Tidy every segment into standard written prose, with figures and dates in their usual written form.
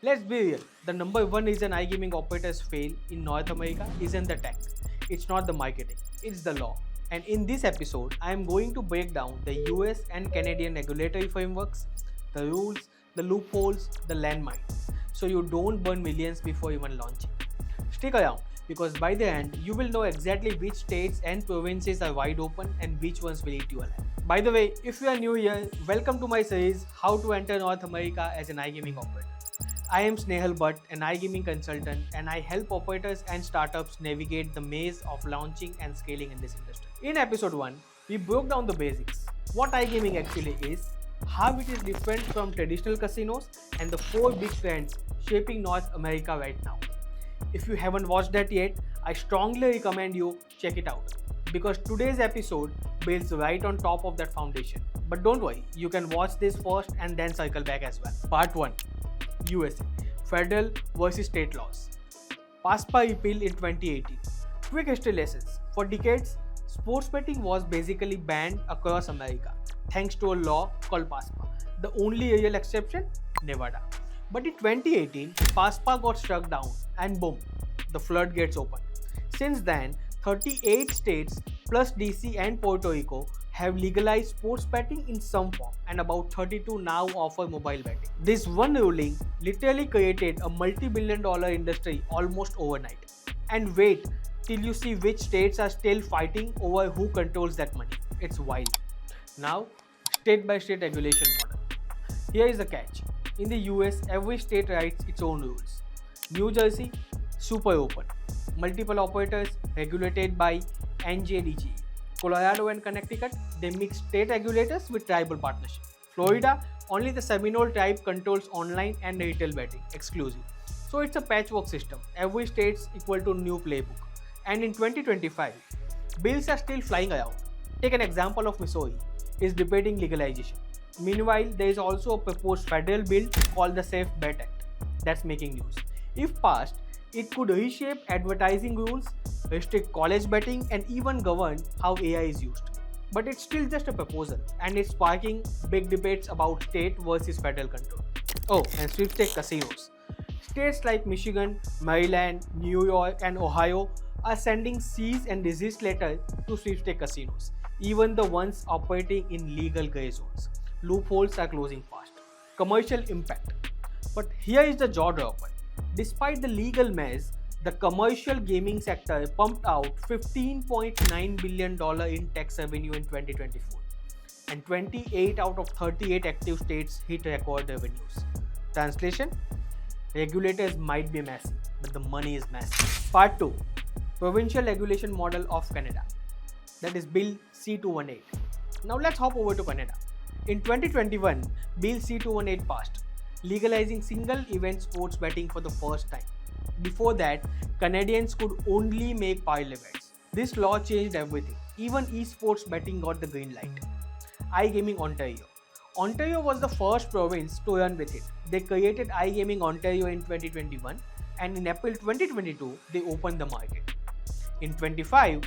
Let's be real, the number one reason iGaming operators fail in North America isn't the tech, it's not the marketing, it's the law. And in this episode, I am going to break down the US and Canadian regulatory frameworks, the rules, the loopholes, the landmines, so you don't burn millions before even launching. Stick around because by the end, you will know exactly which states and provinces are wide open and which ones will eat you alive. By the way, if you are new here, welcome to my series How to Enter North America as an iGaming operator. I am Snehal Bhatt, an iGaming consultant, and I help operators and startups navigate the maze of launching and scaling in this industry. In episode 1, we broke down the basics, what iGaming actually is, how it is different from traditional casinos, and the 4 big trends shaping North America right now. If you haven't watched that yet, I strongly recommend you check it out because today's episode builds right on top of that foundation. But don't worry, you can watch this first and then circle back as well. Part 1, USA, Federal versus State Laws. PASPA repeal in 2018. Quick history lessons. For decades, sports betting was basically banned across America thanks to a law called PASPA. The only real exception, Nevada. But in 2018, PASPA got struck down and boom, the floodgates opened. Since then, 38 states plus DC and Puerto Rico have legalized sports betting in some form and about 32 now offer mobile betting. This one ruling literally created a multi-billion dollar industry almost overnight. And wait till you see which states are still fighting over who controls that money. It's wild. Now, state by state regulation model. Here is the catch. In the US, every state writes its own rules. New Jersey, super open. Multiple operators regulated by NJDG. Colorado and Connecticut, they mix state regulators with tribal partnership. Florida, only the Seminole tribe controls online and retail betting, exclusive. So it's a patchwork system. Every state's equal to new playbook. And in 2025, bills are still flying around. Take an example of Missouri, is debating legalization. Meanwhile, there is also a proposed federal bill called the Safe Bet Act that's making news. If passed, it could reshape advertising rules, restrict college betting, and even govern how AI is used. But it's still just a proposal, and it's sparking big debates about state versus federal control. Oh, and sweepstakes casinos. States like Michigan, Maryland, New York, and Ohio are sending cease and desist letters to sweepstakes casinos, even the ones operating in legal gray zones. Loopholes are closing fast. Commercial impact. But here is the jaw dropper. Despite the legal mess, the commercial gaming sector pumped out $15.9 billion in tax revenue in 2024. And 28 out of 38 active states hit record revenues. Translation? Regulators might be messy, but the money is massive. Part 2. Provincial regulation model of Canada. That is Bill C-218. Now let's hop over to Canada. In 2021, Bill C-218 passed, legalizing single event sports betting for the first time. Before that, Canadians could only make parlay bets. This law changed everything. Even esports betting got the green light. iGaming Ontario. Ontario was the first province to run with it. They created iGaming Ontario in 2021 and in April 2022, they opened the market. In 2025,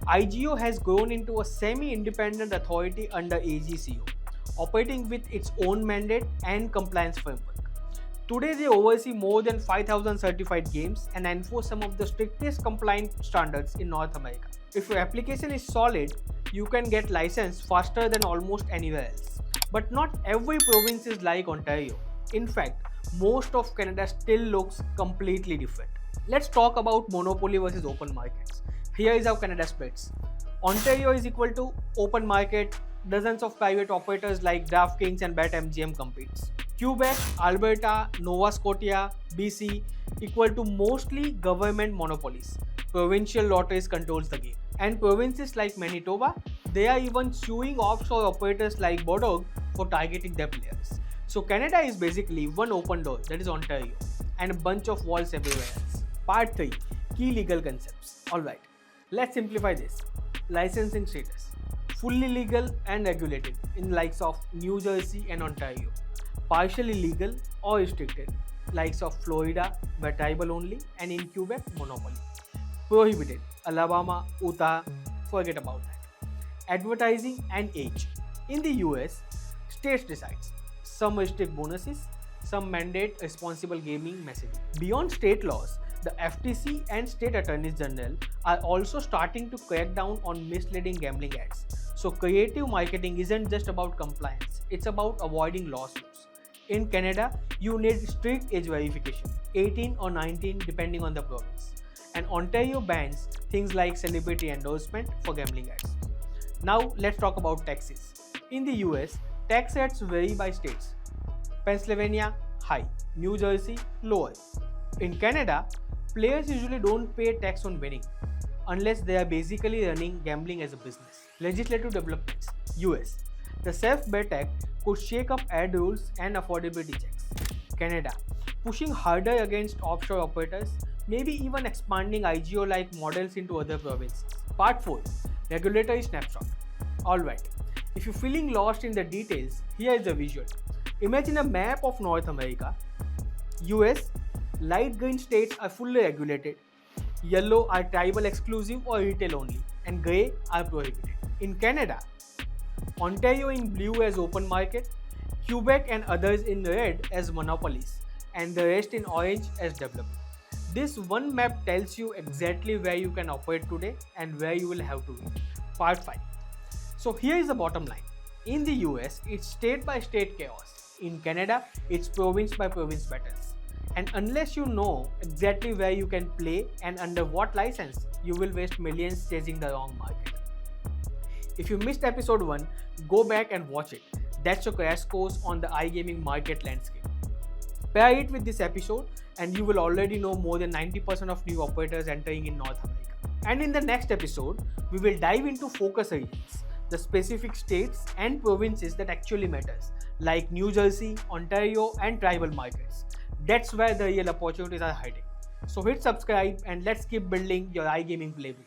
IGO has grown into a semi-independent authority under AGCO, operating with its own mandate and compliance framework. Today, they oversee more than 5,000 certified games and enforce some of the strictest compliance standards in North America. If your application is solid, you can get licensed faster than almost anywhere else. But not every province is like Ontario. In fact, most of Canada still looks completely different. Let's talk about monopoly versus open markets. Here is how Canada splits. Ontario is equal to open market, dozens of private operators like DraftKings and BetMGM competes. Quebec, Alberta, Nova Scotia, BC equal to mostly government monopolies. Provincial lotteries controls the game. And provinces like Manitoba, they are even suing offshore operators like Bordeaux for targeting their players. So Canada is basically one open door, that is Ontario, and a bunch of walls everywhere else. Part 3. Key legal concepts. Alright, let's simplify this. Licensing status. Fully legal and regulated in likes of New Jersey and Ontario. Partially legal or restricted, likes of Florida, where tribal only, and in Quebec, monopoly. Prohibited, Alabama, Utah, forget about that. Advertising and age. In the US, states decides. Some restrict bonuses, some mandate responsible gaming messaging. Beyond state laws, the FTC and state attorneys general are also starting to crack down on misleading gambling ads. So creative marketing isn't just about compliance, it's about avoiding lawsuits. In Canada, you need strict age verification, 18 or 19 depending on the province. And Ontario bans things like celebrity endorsement for gambling ads. Now let's talk about taxes. In the US, tax rates vary by states. Pennsylvania, high. New Jersey, lower. In Canada, players usually don't pay tax on winning unless they are basically running gambling as a business. Legislative developments. US. The Safe Bet Act could shake up ad rules and affordability checks. Canada. Pushing harder against offshore operators, maybe even expanding IGO-like models into other provinces. Part 4. Regulatory snapshot. Alright, if you're feeling lost in the details, here is a visual. Imagine a map of North America. US, light green states are fully regulated, yellow are tribal exclusive or retail only, and grey are prohibited. In Canada, Ontario in blue as open market, Quebec and others in red as monopolies, and the rest in orange as development. This one map tells you exactly where you can operate today and where you will have to be. Part 5. So here is the bottom line. In the US, it's state by state chaos. In Canada, it's province by province battles. And unless you know exactly where you can play and under what license, you will waste millions chasing the wrong market. If you missed episode 1, go back and watch it. That's a crash course on the iGaming market landscape. Pair it with this episode and you will already know more than 90% of new operators entering in North America. And in the next episode, we will dive into focus regions, the specific states and provinces that actually matters, like New Jersey, Ontario and tribal markets. That's where the real opportunities are hiding. So hit subscribe and let's keep building your iGaming playbook.